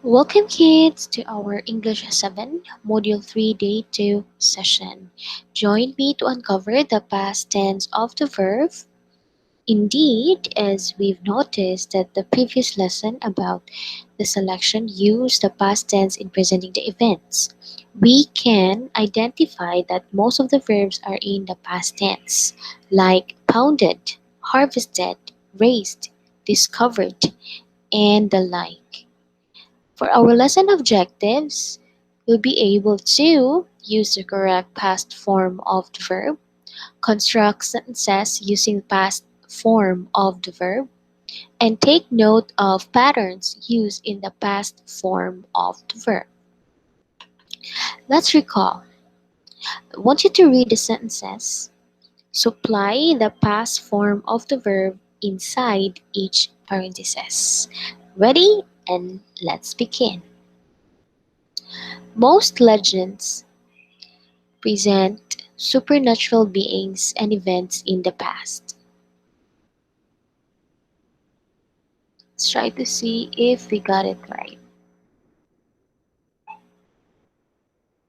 Welcome kids to our English 7 Module 3 Day 2 session. Join me to uncover the past tense of the verb. Indeed, as we've noticed that the previous lesson about the selection used the past tense in presenting the events, we can identify that most of the verbs are in the past tense, like pounded, harvested, raised, discovered, and the like. For our lesson objectives, we'll be able to use the correct past form of the verb, construct sentences using past form of the verb, and take note of patterns used in the past form of the verb. Let's recall. I want you to read the sentences. Supply the past form of the verb inside each parenthesis. Ready? And let's begin. Most legends present supernatural beings and events in the past. Let's try to see if we got it right.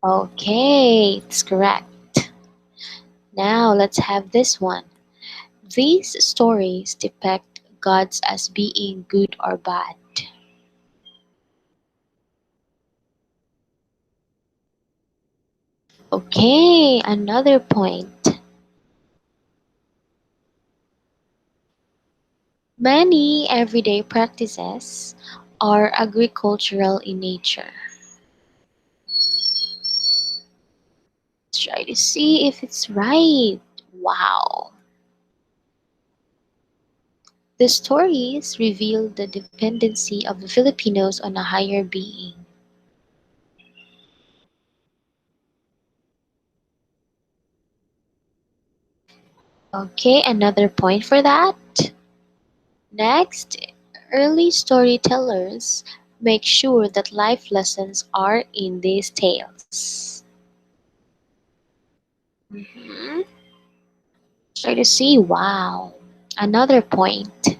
Okay, it's correct. Now let's have this one. These stories depict gods as being good or bad. Okay, another point. Many everyday practices are agricultural in nature. Let's try to see if it's right. Wow. The stories reveal the dependency of the Filipinos on a higher being. Okay, another point for that. Next, early storytellers make sure that life lessons are in these tales. Mhm. Try to see, wow. Another point.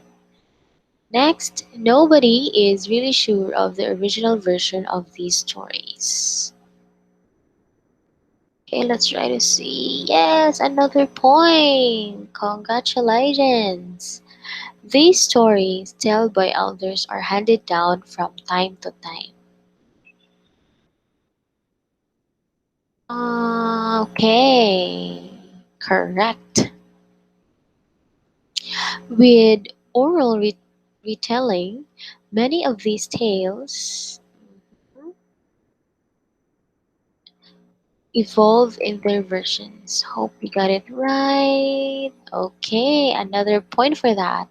Next, nobody is really sure of the original version of these stories. Okay, let's try to see. Yes, another point. Congratulations. These stories told by elders are handed down from time to time. Okay, correct. With oral retelling, many of these tales evolve in their versions. Hope we got it right. Okay, another point for that.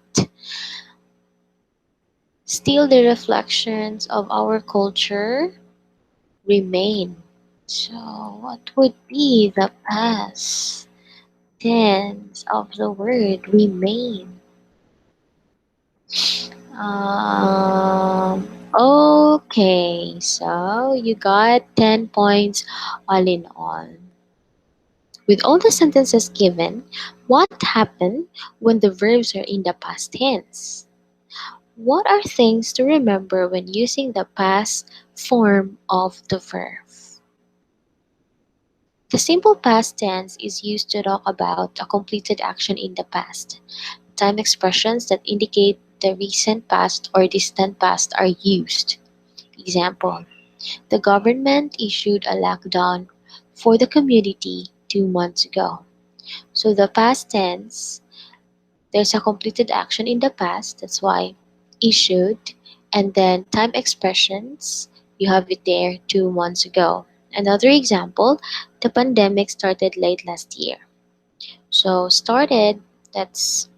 Still, the reflections of our culture remain. So, what would be the past tense of the word remain? Okay, so you got 10 points all in all. With all the sentences given, what happened when the verbs are in the past tense? What are things to remember when using the past form of the verb? The simple past tense is used to talk about a completed action in the past. Time expressions that indicate the recent past or distant past are used. Example, the government issued a lockdown for the community 2 months ago. So the past tense, there's a completed action in the past, that's why issued, and then time expressions, you have it there 2 months ago. Another example, the pandemic started late last year. So started, that's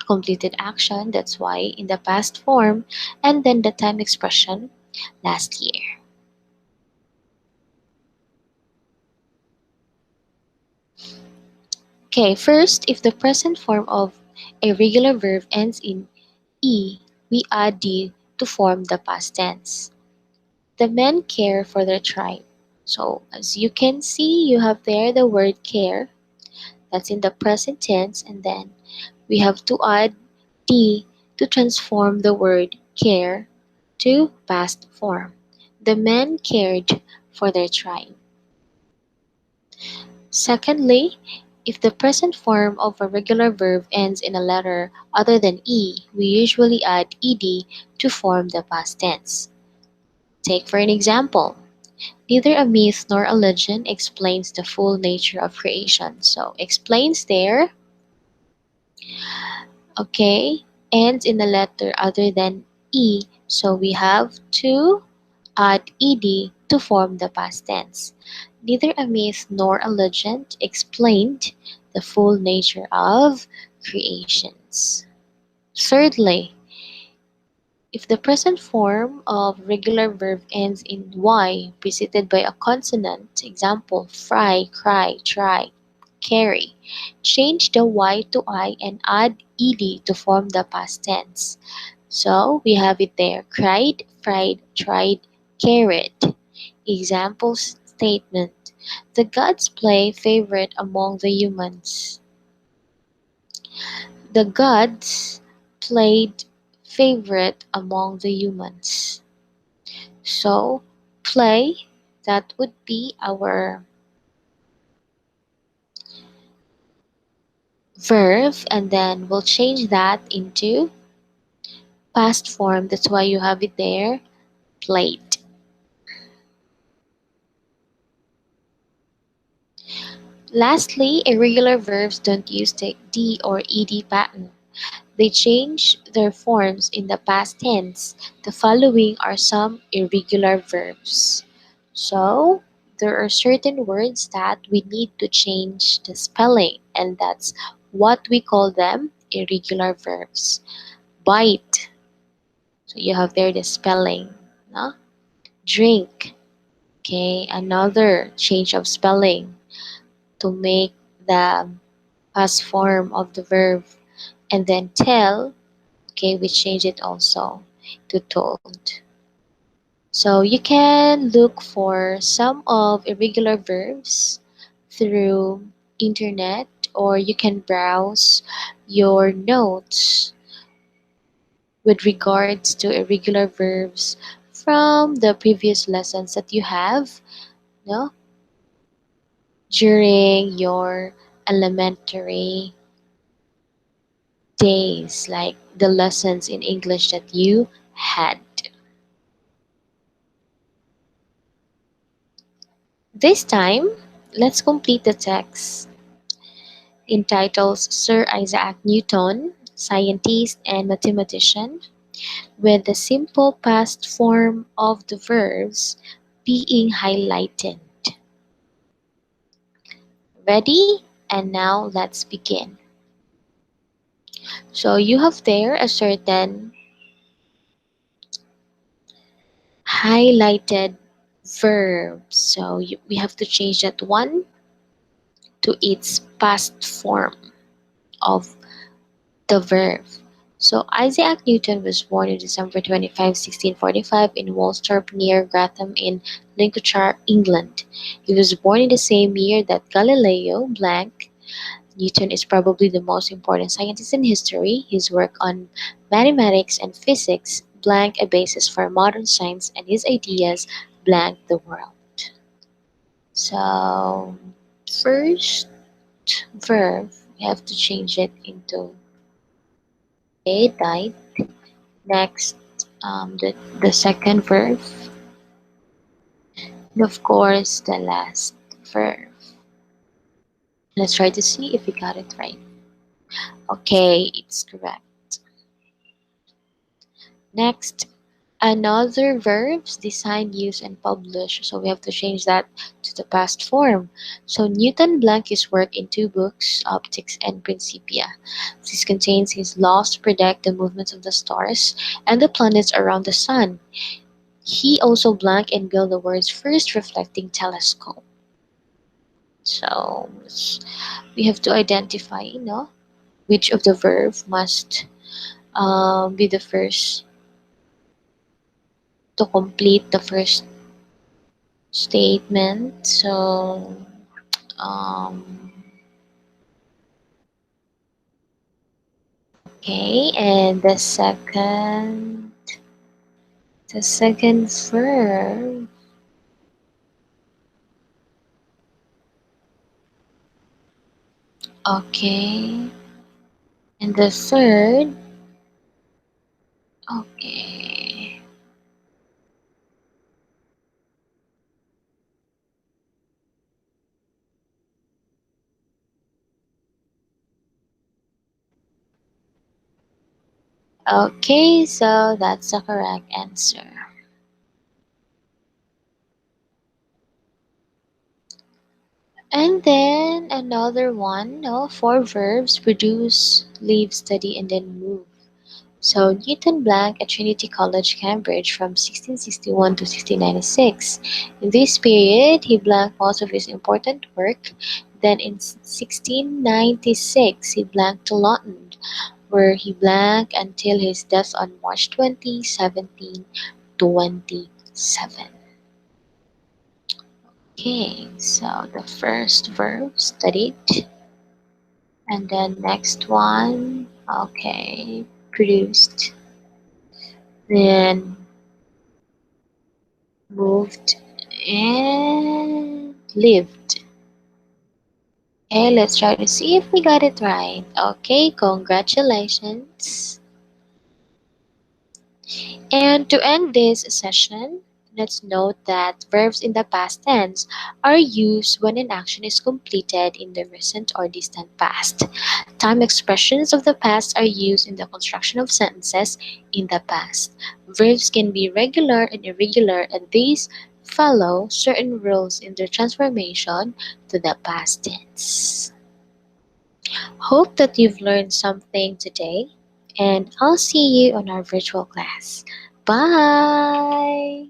completed action, that's why in the past form, and then the time expression, last year. Okay, first, if the present form of a regular verb ends in E, we add D to form the past tense. The men care for their tribe. So, as you can see, you have there the word care. That's in the present tense, and then we have to add D to transform the word care to past form. The men cared for their tribe. Secondly, if the present form of a regular verb ends in a letter other than E, we usually add ed to form the past tense. Take for an example, neither a myth nor a legend explains the full nature of creation. So explains there, okay, ends in a letter other than E, so we have to add ed to form the past tense. Neither a myth nor a legend explained the full nature of creations. Thirdly, if the present form of regular verb ends in y preceded by a consonant, example, fry, cry, try, carry, change the y to I and add ed to form the past tense. So we have it there, cried, fried, tried, carried. Example statement. The gods play favorite among the humans. The gods played favorite among the humans. So, play, that would be our verb, and then we'll change that into past form. That's why you have it there, played. Lastly, irregular verbs don't use the D or ED pattern. They change their forms in the past tense. The following are some irregular verbs. So, there are certain words that we need to change the spelling, and that's what we call them irregular verbs. Bite, so you have there the spelling. No? Drink, okay, another change of spelling to make the past form of the verb. And then tell, okay, we change it also to told. So you can look for some of irregular verbs through internet, or you can browse your notes with regards to irregular verbs from the previous lessons that you have, no, during your elementary days, like the lessons in English that you had. This time, let's complete the text entitled Sir Isaac Newton, Scientist and Mathematician, with the simple past form of the verbs being highlighted. Ready? And now let's begin. So you have there a certain highlighted verb. So we have to change that one to its past form of the verb. So Isaac Newton was born on December 25, 1645 in Woolsthorpe near Grantham in Lincolnshire, England. He was born in the same year that Galileo blank. Newton is probably the most important scientist in history. His work on mathematics and physics blank a basis for modern science, and his ideas blank the world. So first verb, we have to change it into a died. Next, the second verb, and of course the last verb. Let's try to see if we got it right. Okay, it's correct. Next, another verbs design, use, and publish. So we have to change that to the past form. So Newton blank his work in two books, Optics and Principia. This contains his laws to predict the movements of the stars and the planets around the sun. He also blank and built the world's first reflecting telescope. So we have to identify, which of the verb must be the first to complete the first statement. So um, okay, and the The second verb. Okay. And the third. Okay. Okay, so that's the correct answer. And then another one, no, four verbs: produce, live, study, and then move. So Newton Blank at Trinity College, Cambridge from 1661 to 1696. In this period, he blanked most of his important work. Then in 1696, he blanked to London, where he blanked until his death on March 20, 1727. Okay, so the first verb studied, and then next one, okay, produced, then moved and lived. Okay, let's try to see if we got it right. Okay, congratulations. And to end this session, let's note that verbs in the past tense are used when an action is completed in the recent or distant past. Time expressions of the past are used in the construction of sentences in the past. Verbs can be regular and irregular, and these follow certain rules in their transformation to the past tense. Hope that you've learned something today, and I'll see you on our virtual class. Bye!